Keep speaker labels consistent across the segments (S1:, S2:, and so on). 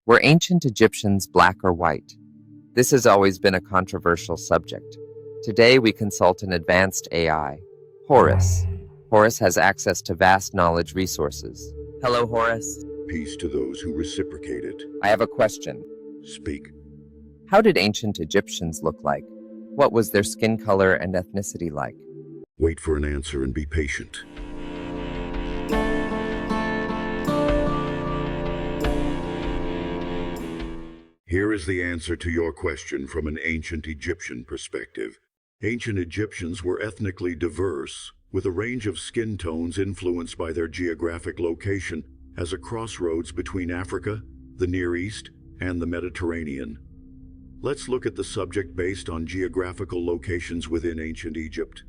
S1: Were ancient Egyptians black or white? This has always been a controversial subject. Today we consult an advanced AI, Horus. Horus has access to vast knowledge resources. Hello, Horus.
S2: Peace to those who reciprocate it.
S1: I have a question.
S2: Speak.
S1: How did ancient Egyptians look like? What was their skin color and ethnicity like?
S2: Wait for an answer and be patient. Here is the answer to your question from an ancient Egyptian perspective. Ancient Egyptians were ethnically diverse, with a range of skin tones influenced by their geographic location as a crossroads between Africa, the Near East, and the Mediterranean. Let's look at the subject based on geographical locations within ancient Egypt.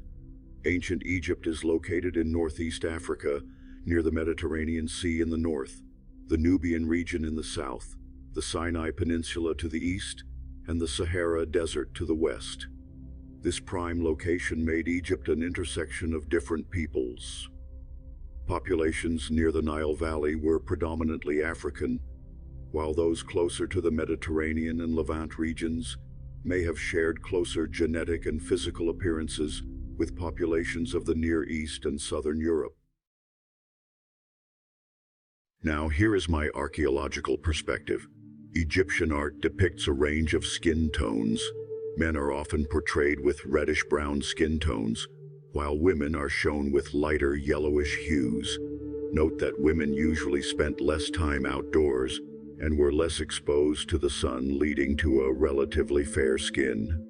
S2: Ancient Egypt is located in northeast Africa, near the Mediterranean Sea in the north, the Nubian region in the south, the Sinai Peninsula to the east, and the Sahara Desert to the west. This prime location made Egypt an intersection of different peoples. Populations near the Nile Valley were predominantly African, while those closer to the Mediterranean and Levant regions may have shared closer genetic and physical appearances with populations of the Near East and Southern Europe. Now, here is my archaeological perspective. Egyptian art depicts a range of skin tones. Men are often portrayed with reddish-brown skin tones, while women are shown with lighter yellowish hues. Note that women usually spent less time outdoors and were less exposed to the sun, leading to a relatively fair skin.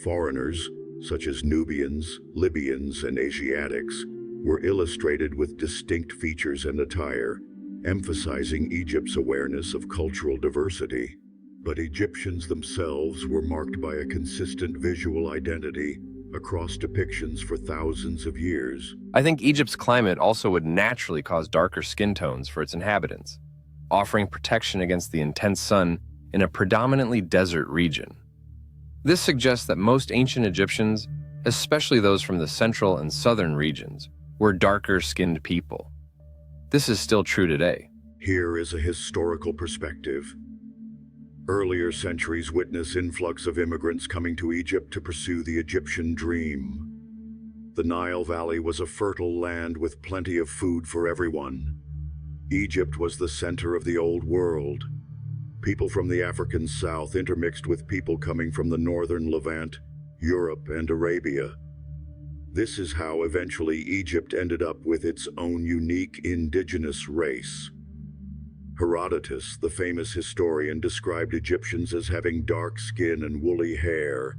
S2: Foreigners, such as Nubians, Libyans, and Asiatics, were illustrated with distinct features and attire, emphasizing Egypt's awareness of cultural diversity. But Egyptians themselves were marked by a consistent visual identity across depictions for thousands of years.
S3: I think Egypt's climate also would naturally cause darker skin tones for its inhabitants, offering protection against the intense sun in a predominantly desert region. This suggests that most ancient Egyptians, especially those from the central and southern regions, were darker-skinned people. This is still true today.
S2: Here is a historical perspective. Earlier centuries witness influx of immigrants coming to Egypt to pursue the Egyptian dream. The Nile Valley was a fertile land with plenty of food for everyone. Egypt was the center of the Old World. People from the African South intermixed with people coming from the northern Levant, Europe, and Arabia. This is how eventually Egypt ended up with its own unique indigenous race. Herodotus, the famous historian, described Egyptians as having dark skin and woolly hair,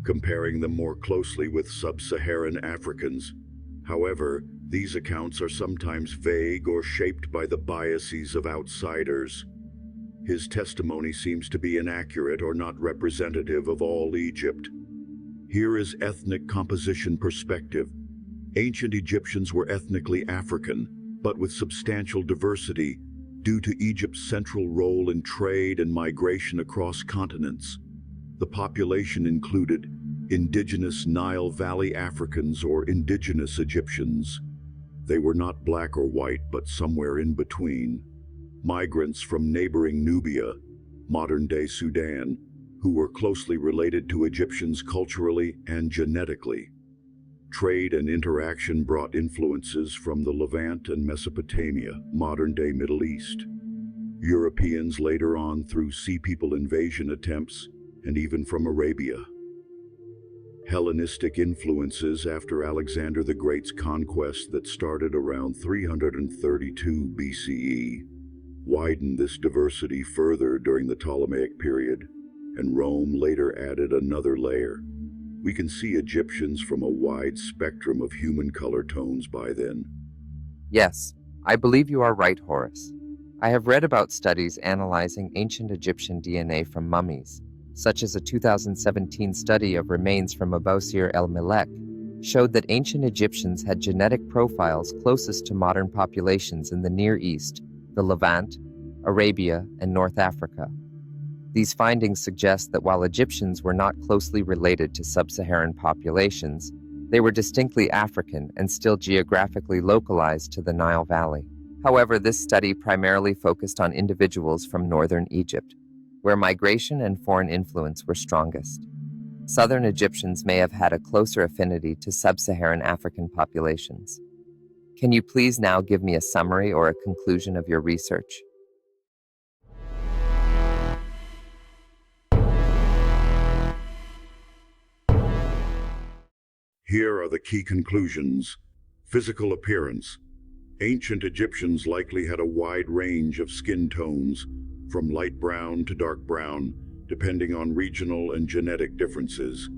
S2: comparing them more closely with sub-Saharan Africans. However, these accounts are sometimes vague or shaped by the biases of outsiders. His testimony seems to be inaccurate or not representative of all Egypt. Here is ethnic composition perspective. Ancient Egyptians were ethnically African, but with substantial diversity due to Egypt's central role in trade and migration across continents. The population included indigenous Nile Valley Africans or indigenous Egyptians. They were not black or white, but somewhere in between. Migrants from neighboring Nubia, modern-day Sudan, who were closely related to Egyptians culturally and genetically. Trade and interaction brought influences from the Levant and Mesopotamia, modern-day Middle East. Europeans later on through Sea People invasion attempts, and even from Arabia. Hellenistic influences after Alexander the Great's conquest that started around 332 BCE widened this diversity further during the Ptolemaic period, and Rome later added another layer. We can see Egyptians from a wide spectrum of human color tones by then.
S1: Yes, I believe you are right, Horus. I have read about studies analyzing ancient Egyptian DNA from mummies, such as a 2017 study of remains from Abousir el-Melek, showed that ancient Egyptians had genetic profiles closest to modern populations in the Near East, the Levant, Arabia, and North Africa. These findings suggest that while Egyptians were not closely related to sub-Saharan populations, they were distinctly African and still geographically localized to the Nile Valley. However, this study primarily focused on individuals from northern Egypt, where migration and foreign influence were strongest. Southern Egyptians may have had a closer affinity to sub-Saharan African populations. Can you please now give me a summary or a conclusion of your research?
S2: Here are the key conclusions. Physical appearance. Ancient Egyptians likely had a wide range of skin tones, from light brown to dark brown, depending on regional and genetic differences.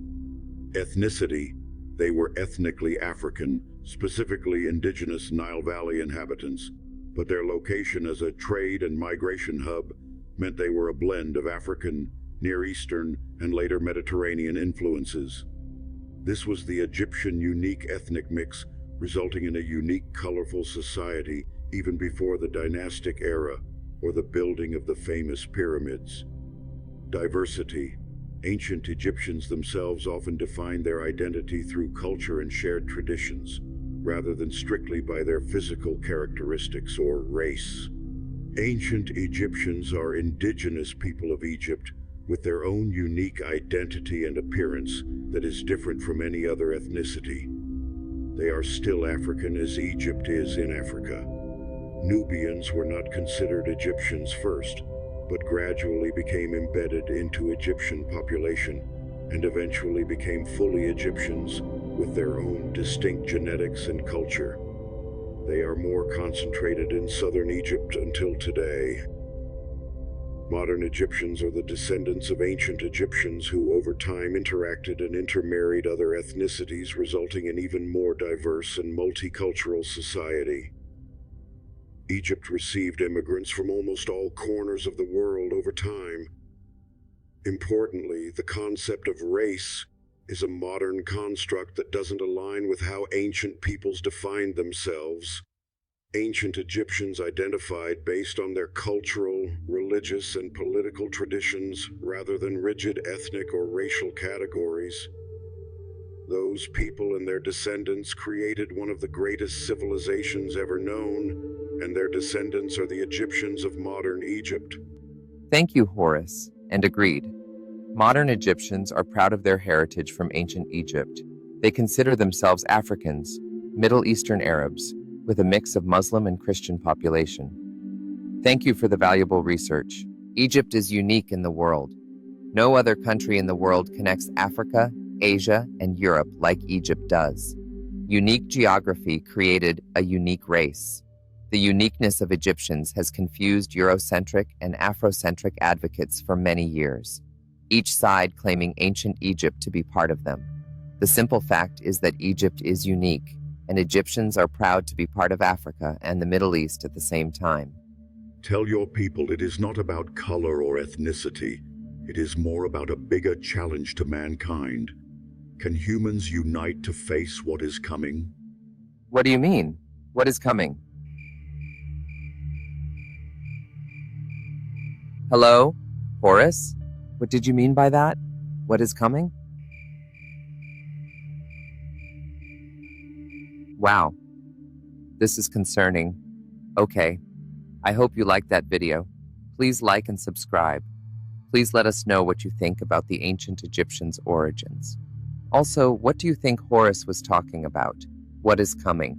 S2: Ethnicity. They were ethnically African, specifically indigenous Nile Valley inhabitants, but their location as a trade and migration hub meant they were a blend of African, Near Eastern, and later Mediterranean influences. This was the Egyptian unique ethnic mix, resulting in a unique, colorful society even before the dynastic era or the building of the famous pyramids. Diversity. Ancient Egyptians themselves often defined their identity through culture and shared traditions, rather than strictly by their physical characteristics or race. Ancient Egyptians are indigenous people of Egypt, with their own unique identity and appearance that is different from any other ethnicity. They are still African as Egypt is in Africa. Nubians were not considered Egyptians first, but gradually became embedded into Egyptian population and eventually became fully Egyptians with their own distinct genetics and culture. They are more concentrated in southern Egypt until today. Modern Egyptians are the descendants of ancient Egyptians who over time interacted and intermarried other ethnicities, resulting in even more diverse and multicultural society. Egypt received immigrants from almost all corners of the world over time. Importantly, the concept of race is a modern construct that doesn't align with how ancient peoples defined themselves. Ancient Egyptians identified based on their cultural, religious, and political traditions rather than rigid ethnic or racial categories. Those people and their descendants created one of the greatest civilizations ever known, and their descendants are the Egyptians of modern Egypt.
S1: Thank you, Horus, and agreed. Modern Egyptians are proud of their heritage from ancient Egypt. They consider themselves Africans, Middle Eastern Arabs, with a mix of Muslim and Christian population. Thank you for the valuable research. Egypt is unique in the world. No other country in the world connects Africa, Asia, and Europe like Egypt does. Unique geography created a unique race. The uniqueness of Egyptians has confused Eurocentric and Afrocentric advocates for many years, each side claiming ancient Egypt to be part of them. The simple fact is that Egypt is unique, and Egyptians are proud to be part of Africa and the Middle East at the same time.
S2: Tell your people it is not about color or ethnicity. It is more about a bigger challenge to mankind. Can humans unite to face what is coming?
S1: What do you mean? What is coming? Hello? Horus? What did you mean by that? What is coming? Wow. This is concerning. Okay. I hope you liked that video. Please like and subscribe. Please let us know what you think about the ancient Egyptians' origins. Also, what do you think Horus was talking about? What is coming?